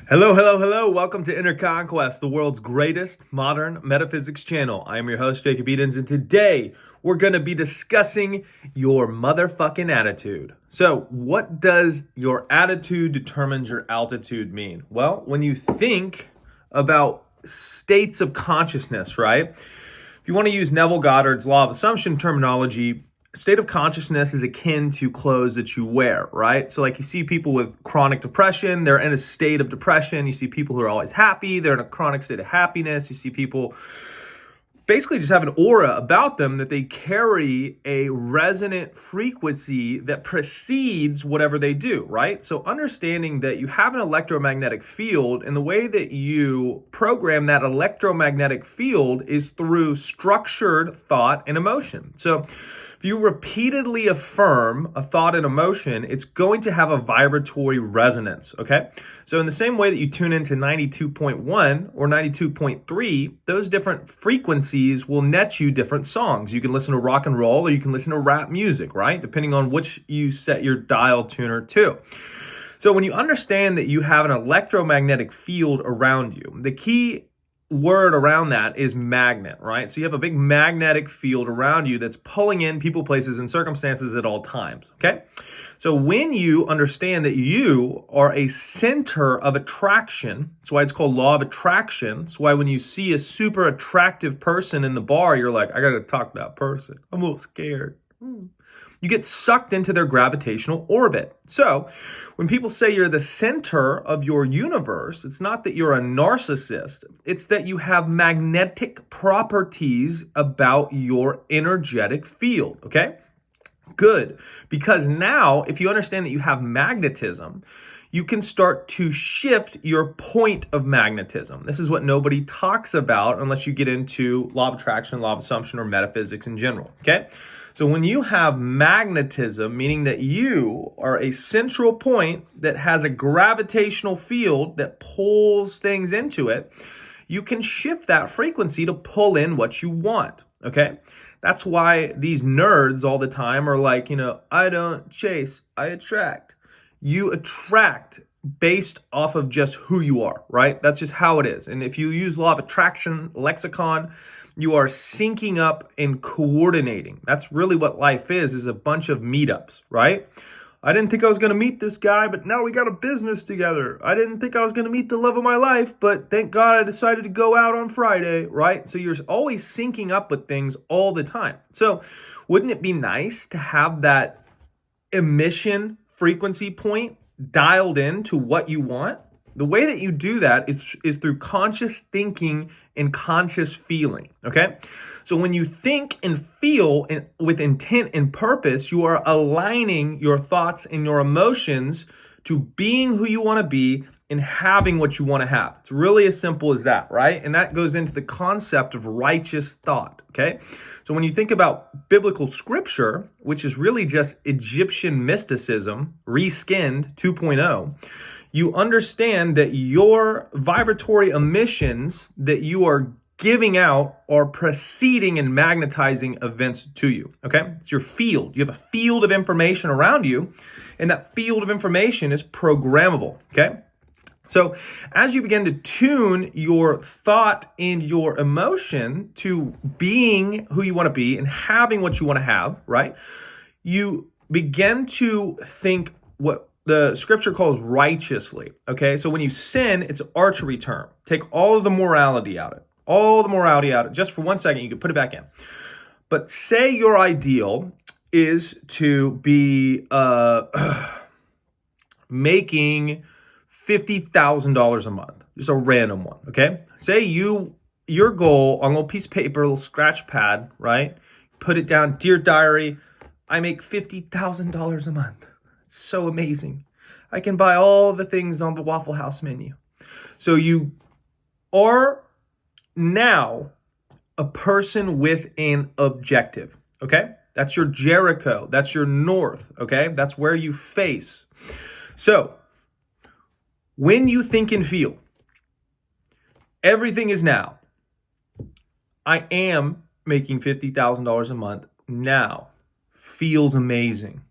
Hello, hello, hello. Welcome to Inner Conquest, the world's greatest modern metaphysics channel. I am your host, Jacob Edens, and today we're going to be discussing your motherfucking attitude. So, what does your attitude determines your altitude mean? Well, when you think about states of consciousness, right? If you want to use Neville Goddard's law of assumption terminology, state of consciousness is akin to clothes that you wear, right? So like you see people with chronic depression, they're in a state of depression. You see people who are always happy, they're in a chronic state of happiness. You see people basically just have an aura about them that they carry a resonant frequency that precedes whatever they do, right? So understanding that you have an electromagnetic field, and the way that you program that electromagnetic field is through structured thought and emotion. So if you repeatedly affirm a thought and emotion, it's going to have a vibratory resonance, okay? So in the same way that you tune into 92.1 or 92.3, those different frequencies will net you different songs. You can listen to rock and roll or you can listen to rap music, right? Depending on which you set your dial tuner to. So when you understand that you have an electromagnetic field around you, the key word around that is magnet, right? So you have a big magnetic field around you that's pulling in people, places, and circumstances at all times, okay? So when you understand that you are a center of attraction, that's why it's called law of attraction. That's why when you see a super attractive person in the bar, you're like, I gotta talk to that person. I'm a little scared. You get sucked into their gravitational orbit. So when people say you're the center of your universe, it's not that you're a narcissist. It's that you have magnetic properties about your energetic field, okay? Good. Because now, if you understand that you have magnetism, you can start to shift your point of magnetism. This is what nobody talks about unless you get into law of attraction, law of assumption, or metaphysics in general, okay? So when you have magnetism, meaning that you are a central point that has a gravitational field that pulls things into it, you can shift that frequency to pull in what you want, okay? That's why these nerds all the time are like, I don't chase, I attract. You attract based off of just who you are, right? That's just how it is. And if you use law of attraction lexicon, you are syncing up and coordinating. That's really what life is a bunch of meetups, right? I didn't think I was going to meet this guy, but now we got a business together. I didn't think I was going to meet the love of my life, but thank God I decided to go out on Friday, right? So you're always syncing up with things all the time. So wouldn't it be nice to have that emission frequency point dialed in to what you want? The way that you do that is through conscious thinking and conscious feeling, okay? So when you think and feel with intent and purpose, you are aligning your thoughts and your emotions to being who you want to be and having what you want to have. It's really as simple as that, right? And that goes into the concept of righteous thought, okay? So when you think about biblical scripture, which is really just Egyptian mysticism, reskinned 2.0, you understand that your vibratory emissions that you are giving out are preceding and magnetizing events to you, okay? It's your field. You have a field of information around you, and that field of information is programmable, okay? So as you begin to tune your thought and your emotion to being who you want to be and having what you want to have, right? You begin to think what the scripture calls righteously, okay? So when you sin, it's an archery term. Take all of the morality out of it. All the morality out of it. Just for 1 second, you can put it back in. But say your ideal is to be making $50,000 a month. Just a random one, okay? Say your goal on a little piece of paper, a little scratch pad, right? Put it down, dear diary, I make $50,000 a month. It's so amazing. I can buy all the things on the Waffle House menu. So you are now a person with an objective, okay? That's your Jericho. That's your north, okay? That's where you face. So when you think and feel, everything is now. I am making $50,000 a month now. Feels amazing.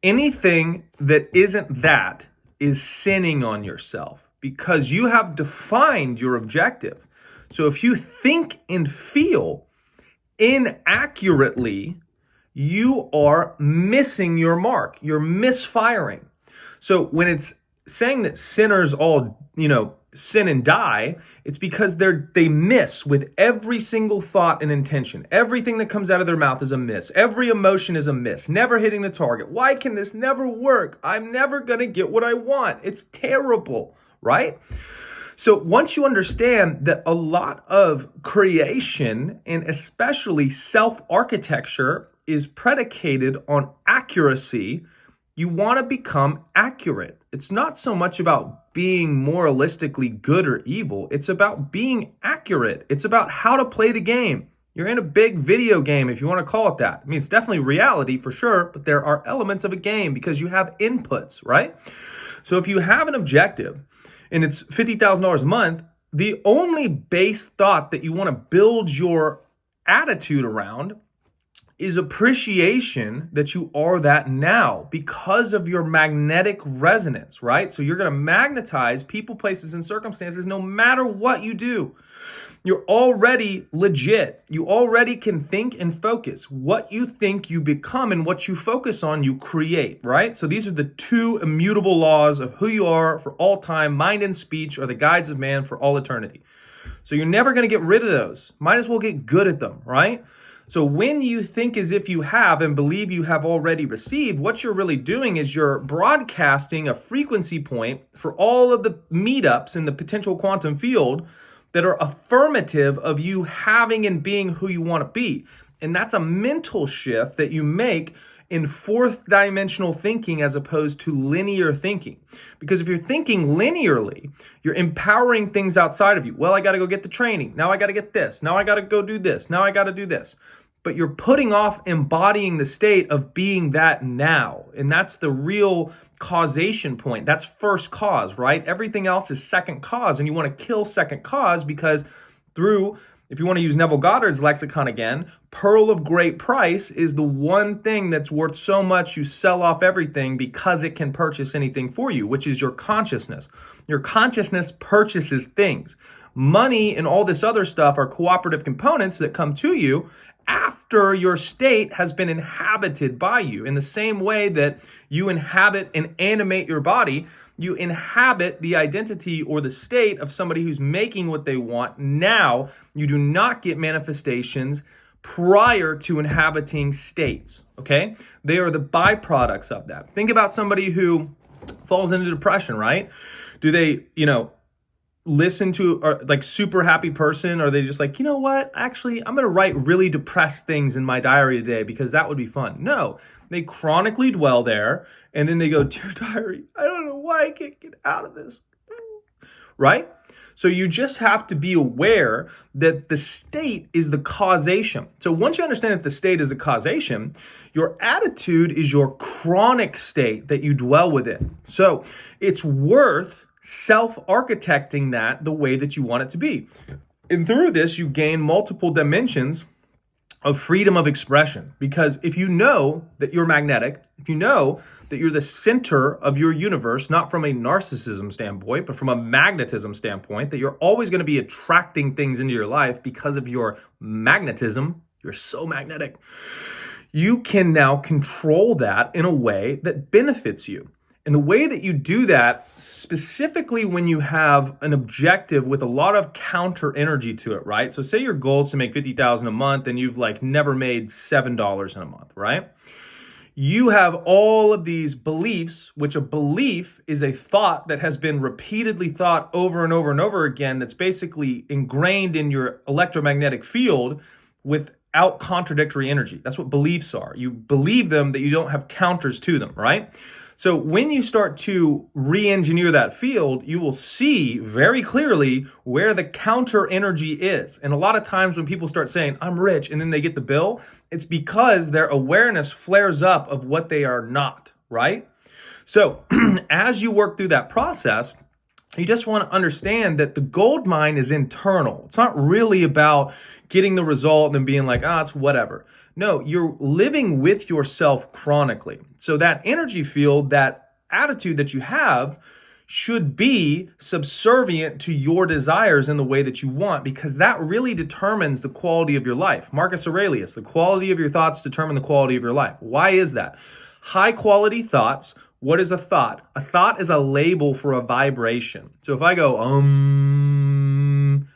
Anything that isn't that is sinning on yourself. because you have defined your objective. So if you think and feel inaccurately, you are missing your mark. You're misfiring. So when it's saying that sinners all, sin and die, it's because they miss with every single thought and intention. Everything that comes out of their mouth is a miss. Every emotion is a miss. Never hitting the target. Why can this never work? I'm never going to get what I want. It's terrible, right? So once you understand that a lot of creation and especially self-architecture is predicated on accuracy, you want to become accurate. It's not so much about being moralistically good or evil. It's about being accurate. It's about how to play the game. You're in a big video game, if you want to call it that. I mean, it's definitely reality for sure, but there are elements of a game because you have inputs, right? So if you have an objective and it's $50,000 a month, the only base thought that you want to build your attitude around is appreciation that you are that now because of your magnetic resonance, right? So you're going to magnetize people, places, and circumstances no matter what you do. You're already legit. You already can think and focus. What you think, you become, and what you focus on, you create, right? So these are the two immutable laws of who you are for all time. Mind and speech are the guides of man for all eternity. So you're never going to get rid of those. Might as well get good at them, right? So when you think as if you have and believe you have already received, what you're really doing is you're broadcasting a frequency point for all of the meetups in the potential quantum field that are affirmative of you having and being who you want to be. And that's a mental shift that you make in fourth dimensional thinking as opposed to linear thinking. Because if you're thinking linearly, you're empowering things outside of you. Well, I got to go get the training. Now I got to get this. Now I got to go do this. Now I got to do this. But you're putting off embodying the state of being that now. And that's the real causation point. That's first cause, right? Everything else is second cause. And you want to kill second cause because through, if you want to use Neville Goddard's lexicon again, pearl of great price is the one thing that's worth so much you sell off everything because it can purchase anything for you, which is your consciousness. Your consciousness purchases things. Money and all this other stuff are cooperative components that come to you after your state has been inhabited by you. In the same way that you inhabit and animate your body, you inhabit the identity or the state of somebody who's making what they want now. You do not get manifestations prior to inhabiting states, okay? They are the byproducts of that. Think about somebody who falls into depression, right? Do they, listen to like super happy person, or are they just like, you know what, actually I'm going to write really depressed things in my diary today because that would be fun? No, they chronically dwell there and then they go, dear diary, I don't know why I can't get out of this, right? So you just have to be aware that the state is the causation. So once you understand that the state is a causation, your attitude is your chronic state that you dwell within. So it's worth self-architecting that the way that you want it to be. And through this, you gain multiple dimensions of freedom of expression. Because if you know that you're magnetic, if you know that you're the center of your universe, not from a narcissism standpoint, but from a magnetism standpoint, that you're always going to be attracting things into your life because of your magnetism, you're so magnetic, you can now control that in a way that benefits you. And the way that you do that, specifically when you have an objective with a lot of counter energy to it, right? So say your goal is to make $50,000 a month and you've never made $7 in a month, right? You have all of these beliefs, which a belief is a thought that has been repeatedly thought over and over and over again, that's basically ingrained in your electromagnetic field without contradictory energy. That's what beliefs are. You believe them that you don't have counters to them, right? So when you start to re-engineer that field, you will see very clearly where the counter energy is. And a lot of times when people start saying, I'm rich, and then they get the bill, it's because their awareness flares up of what they are not, right? So as you work through that process, you just want to understand that the gold mine is internal. It's not really about getting the result and then being like, it's whatever. No, you're living with yourself chronically. So that energy field, that attitude that you have should be subservient to your desires in the way that you want, because that really determines the quality of your life. Marcus Aurelius, the quality of your thoughts determine the quality of your life. Why is that? High quality thoughts. What is a thought? A thought is a label for a vibration. So if I go,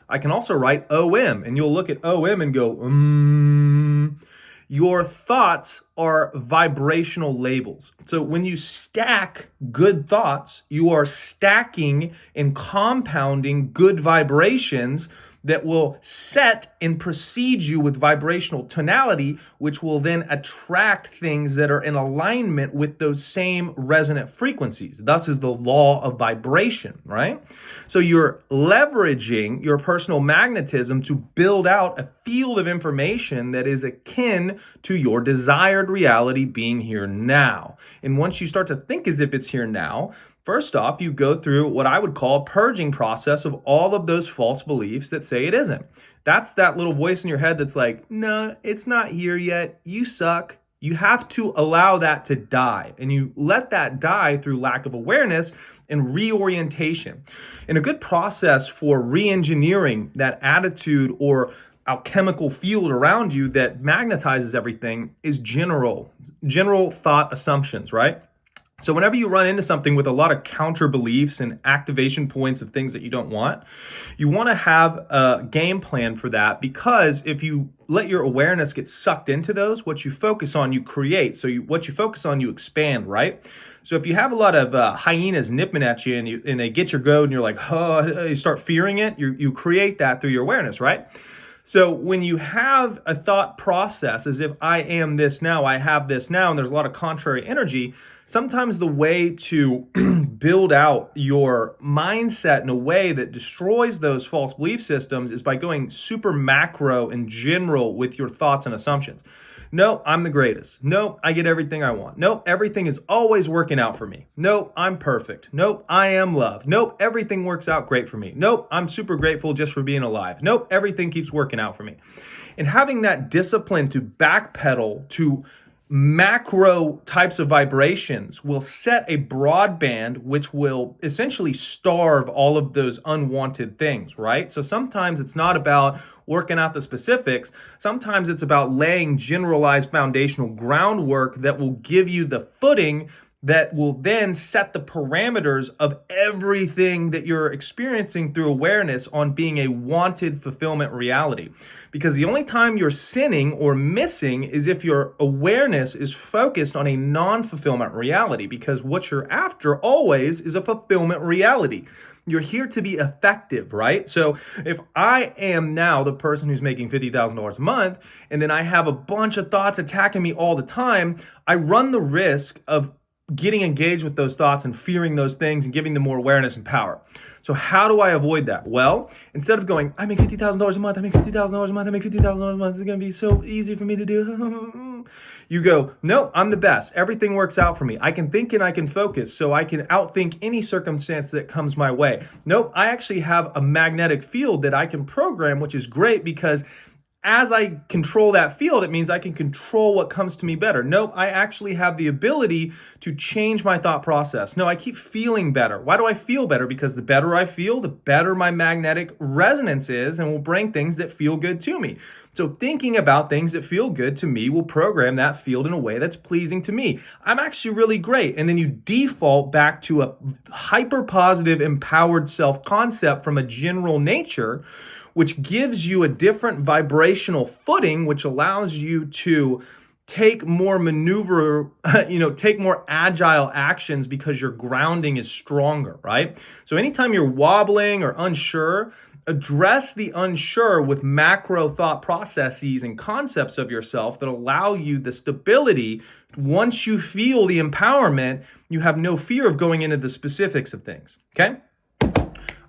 I can also write OM, and you'll look at OM and go, Your thoughts are vibrational labels. So when you stack good thoughts, you are stacking and compounding good vibrations that will set and precede you with vibrational tonality, which will then attract things that are in alignment with those same resonant frequencies. Thus is the law of vibration, right? So you're leveraging your personal magnetism to build out a field of information that is akin to your desired reality being here now. And once you start to think as if it's here now, first off, you go through what I would call a purging process of all of those false beliefs that say it isn't. That's that little voice in your head that's like, no, it's not here yet. You suck. You have to allow that to die. And you let that die through lack of awareness and reorientation. And a good process for re-engineering that attitude or alchemical field around you that magnetizes everything is general thought assumptions, right? So whenever you run into something with a lot of counter beliefs and activation points of things that you don't want, you want to have a game plan for that, because if you let your awareness get sucked into those, what you focus on, you create. So what you focus on, you expand, right? So if you have a lot of hyenas nipping at you and they get your goat and you're like, you start fearing it, you create that through your awareness, right? So when you have a thought process as if I am this now, I have this now, and there's a lot of contrary energy, sometimes the way to build out your mindset in a way that destroys those false belief systems is by going super macro and general with your thoughts and assumptions. No, I'm the greatest. No, I get everything I want. No, everything is always working out for me. No, I'm perfect. No, I am love. Nope, everything works out great for me. Nope, I'm super grateful just for being alive. Nope, everything keeps working out for me. And having that discipline to backpedal to macro types of vibrations will set a broadband which will essentially starve all of those unwanted things, right? So sometimes it's not about working out the specifics. Sometimes it's about laying generalized foundational groundwork that will give you the footing that will then set the parameters of everything that you're experiencing through awareness on being a wanted fulfillment reality. Because the only time you're sinning or missing is if your awareness is focused on a non-fulfillment reality, because what you're after always is a fulfillment reality. You're here to be effective, right? So if I am now the person who's making $50,000 a month, and then I have a bunch of thoughts attacking me all the time, I run the risk of getting engaged with those thoughts and fearing those things and giving them more awareness and power. So how do I avoid that? Well, instead of going, I make $50,000 a month, I make $50,000 a month, I make $50,000 a month, this is going to be so easy for me to do. You go, no, I'm the best. Everything works out for me. I can think and I can focus, so I can outthink any circumstance that comes my way. Nope, I actually have a magnetic field that I can program, which is great, because as I control that field, it means I can control what comes to me better. Nope, I actually have the ability to change my thought process. No, I keep feeling better. Why do I feel better? Because the better I feel, the better my magnetic resonance is, and will bring things that feel good to me. So thinking about things that feel good to me will program that field in a way that's pleasing to me. I'm actually really great. And then you default back to a hyper positive, empowered self-concept from a general nature, which gives you a different vibrational footing, which allows you to take more take more agile actions because your grounding is stronger, right? So anytime you're wobbling or unsure, address the unsure with macro thought processes and concepts of yourself that allow you the stability. Once you feel the empowerment, you have no fear of going into the specifics of things, okay?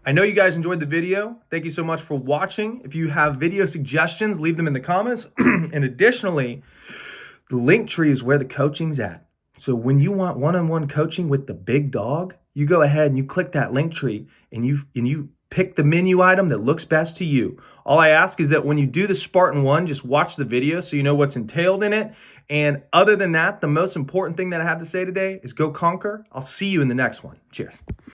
I know you guys enjoyed the video. Thank you so much for watching. If you have video suggestions, leave them in the comments. And additionally, the link tree is where the coaching's at. So when you want one-on-one coaching with the big dog, you go ahead and you click that link tree and you pick the menu item that looks best to you. All I ask is that when you do the Spartan 1, just watch the video so you know what's entailed in it. And other than that, the most important thing that I have to say today is go conquer. I'll see you in the next one. Cheers.